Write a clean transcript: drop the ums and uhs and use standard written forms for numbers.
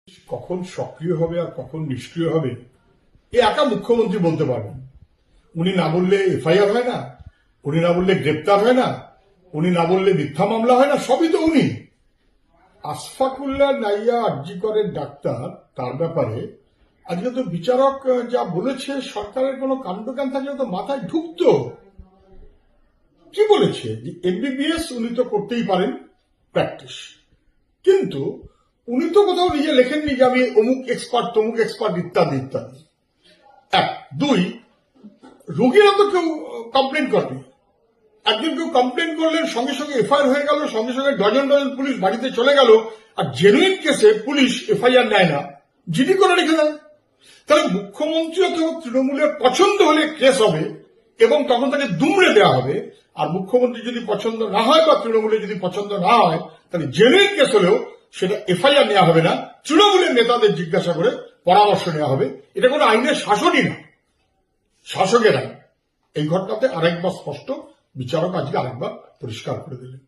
কখন সক্রিয় হবে আর কখন নিষ্ক্রিয় হবে এ একা মুখ্যমন্ত্রী বলতে পারবেন। উনি না বললে এফআইআর হয় না, উনি না বললে গ্রেপ্তার হয় না, উনি না বললে মিথ্যা মামলা হয় না, সবই তো উনি। আশফাকুল্লাহ নাইয়া আরজি করের ডাক্তার, তার ব্যাপারে আজকে তো বিচারক যা বলেছে, সরকারের কোনো কাণ্ডজ্ঞান থাকলে তো মাথায় ঢুকতো। কি বলেছে যে এমবিবিএস উনি তো করতেই পারেন প্র্যাকটিস, কিন্তু উনি তো কোথাও নিজে লেখেননি যে আমি অমুক এক্সপার্ট তমুক এক্সপার্ট ইত্যাদি ইত্যাদি। এক দুই, রোগীরা তো কেউ কমপ্লেন করেনি। একজন কেউ কমপ্লেন করলেন, সঙ্গে সঙ্গে এফআইআর হয়ে গেল, সঙ্গে সঙ্গে ডজন ডজন পুলিশ বাড়িতে চলে গেল। আর জেনুইন কেসে পুলিশ এফআইআর নেয় না, জিডি করে রেখে দেয়। তাহলে মুখ্যমন্ত্রী অথবা তৃণমূলের পছন্দ হলে কেস হবে এবং তখন তাকে দুমড়ে দেওয়া হবে। আর মুখ্যমন্ত্রী যদি পছন্দ না হয় বা তৃণমূলের যদি পছন্দ না হয়, তাহলে জেনুইন কেস হলেও সেটা এফআইআর নেওয়া হবে না, তৃণমূলের নেতাদের জিজ্ঞাসা করে পরামর্শ নেওয়া হবে। এটা কোনো আইনের শাসনই না, শাসকের আইন। এই ঘটনাতে আরেকবার স্পষ্ট বিচারক আজকে আরেকবার পরিষ্কার করে দিলেন।